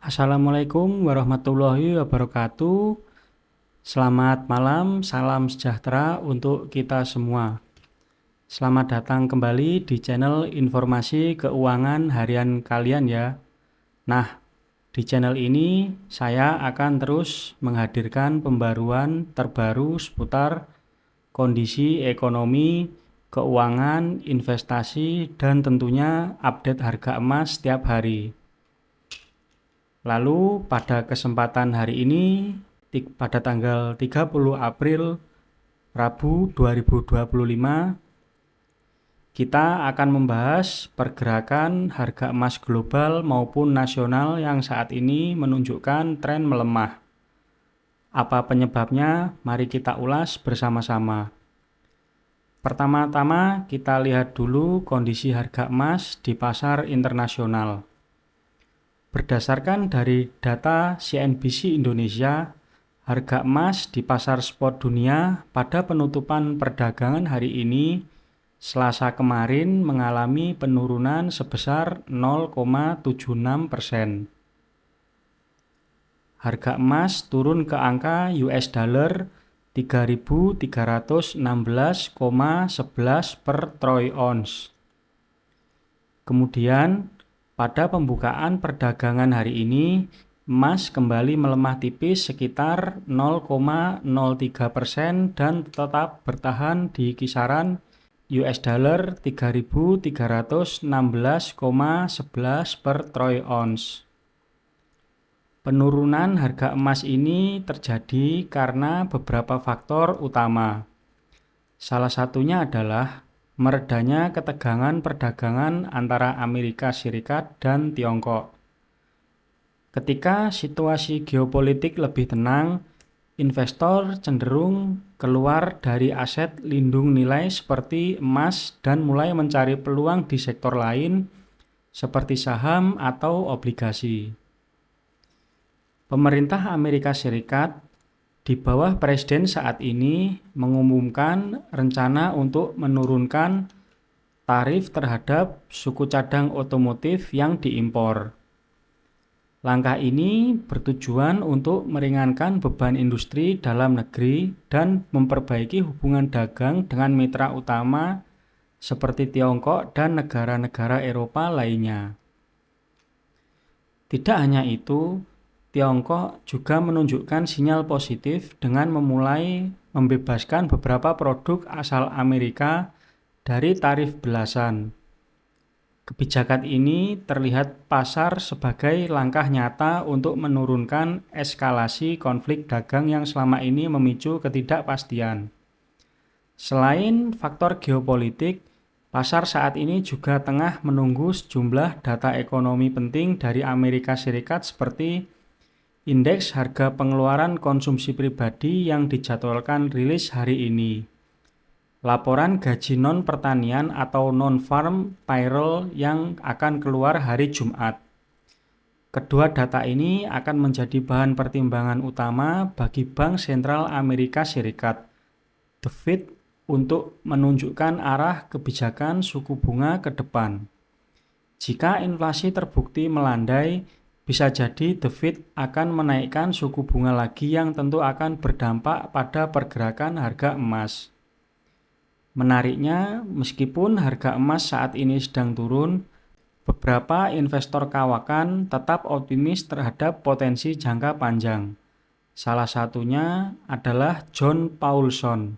Assalamualaikum warahmatullahi wabarakatuh. Selamat malam, salam sejahtera untuk kita semua. Selamat datang kembali di channel informasi keuangan harian kalian ya. Nah, di channel ini saya akan terus menghadirkan pembaruan terbaru seputar kondisi ekonomi, keuangan, investasi, dan tentunya update harga emas setiap hari. Lalu pada kesempatan hari ini, pada tanggal 30 April, Rabu 2025, kita akan membahas pergerakan harga emas global maupun nasional yang saat ini menunjukkan tren melemah. Apa penyebabnya? Mari kita ulas bersama-sama. Pertama-tama kita lihat dulu kondisi harga emas di pasar internasional. Berdasarkan dari data CNBC Indonesia, harga emas di pasar spot dunia pada penutupan perdagangan hari ini, Selasa kemarin mengalami penurunan sebesar 0,76%. Harga emas turun ke angka US dollar 3.316,11 per troy ounce. Kemudian, pada pembukaan perdagangan hari ini, emas kembali melemah tipis sekitar 0,03% dan tetap bertahan di kisaran US dollar 3.316,11 per troy ounce. Penurunan harga emas ini terjadi karena beberapa faktor utama. Salah satunya adalah meredanya ketegangan perdagangan antara Amerika Serikat dan Tiongkok. Ketika situasi geopolitik lebih tenang, investor cenderung keluar dari aset lindung nilai seperti emas dan mulai mencari peluang di sektor lain seperti saham atau obligasi. Pemerintah Amerika Serikat di bawah presiden saat ini mengumumkan rencana untuk menurunkan tarif terhadap suku cadang otomotif yang diimpor. Langkah ini bertujuan untuk meringankan beban industri dalam negeri dan memperbaiki hubungan dagang dengan mitra utama seperti Tiongkok dan negara-negara Eropa lainnya. Tidak hanya itu, Tiongkok juga menunjukkan sinyal positif dengan memulai membebaskan beberapa produk asal Amerika dari tarif belasan. Kebijakan ini terlihat pasar sebagai langkah nyata untuk menurunkan eskalasi konflik dagang yang selama ini memicu ketidakpastian. Selain faktor geopolitik, pasar saat ini juga tengah menunggu sejumlah data ekonomi penting dari Amerika Serikat seperti indeks harga pengeluaran konsumsi pribadi yang dijadwalkan rilis hari ini, laporan gaji non-pertanian atau non-farm payroll yang akan keluar hari Jumat. Kedua data ini akan menjadi bahan pertimbangan utama bagi Bank Sentral Amerika Serikat, The Fed, untuk menunjukkan arah kebijakan suku bunga ke depan. Jika inflasi terbukti melandai, bisa jadi The Fed akan menaikkan suku bunga lagi yang tentu akan berdampak pada pergerakan harga emas. Menariknya, meskipun harga emas saat ini sedang turun, beberapa investor kawakan tetap optimis terhadap potensi jangka panjang. Salah satunya adalah John Paulson,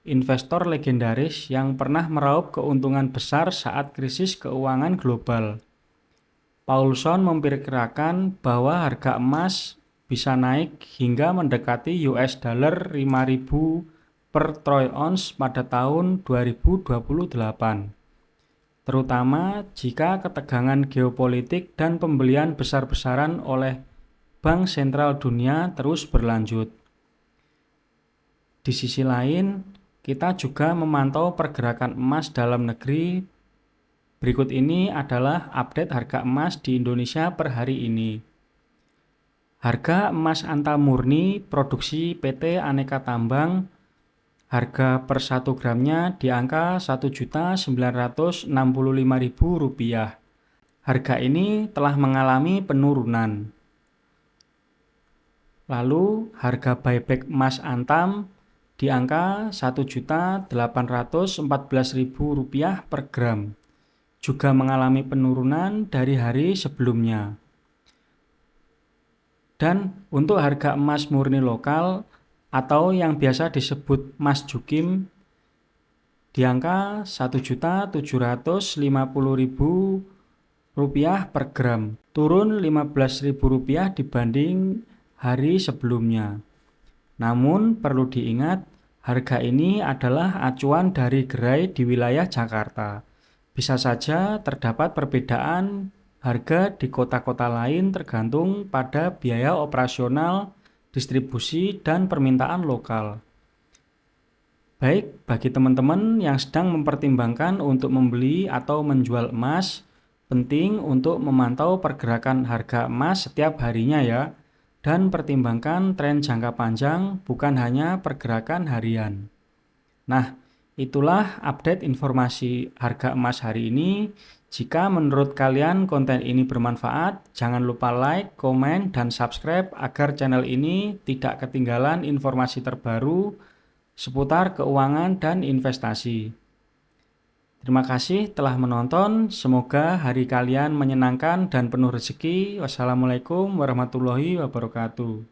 investor legendaris yang pernah meraup keuntungan besar saat krisis keuangan global. Paulson memperkirakan bahwa harga emas bisa naik hingga mendekati US dollar 5.000 per troy ounce pada tahun 2028. Terutama jika ketegangan geopolitik dan pembelian besar-besaran oleh Bank Sentral Dunia terus berlanjut. Di sisi lain, kita juga memantau pergerakan emas dalam negeri. Berikut ini adalah update harga emas di Indonesia per hari ini. Harga emas antamurni produksi PT Aneka Tambang, harga per 1 gramnya di angka Rp1.965.000. Harga ini telah mengalami penurunan. Lalu harga buyback emas Antam di angka Rp1.814.000 per gram, juga mengalami penurunan dari hari sebelumnya. Dan untuk harga emas murni lokal atau yang biasa disebut emas Jukim di angka Rp1.750.000 per gram, turun Rp15.000 dibanding hari sebelumnya. Namun perlu diingat, harga ini adalah acuan dari gerai di wilayah Jakarta. Bisa saja terdapat perbedaan harga di kota-kota lain tergantung pada biaya operasional, distribusi, dan permintaan lokal. Baik, bagi teman-teman yang sedang mempertimbangkan untuk membeli atau menjual emas, penting untuk memantau pergerakan harga emas setiap harinya ya, dan pertimbangkan tren jangka panjang, bukan hanya pergerakan harian. Nah, itulah update informasi harga emas hari ini. Jika menurut kalian konten ini bermanfaat, jangan lupa like, komen, dan subscribe agar channel ini tidak ketinggalan informasi terbaru seputar keuangan dan investasi. Terima kasih telah menonton. Semoga hari kalian menyenangkan dan penuh rezeki. Wassalamualaikum warahmatullahi wabarakatuh.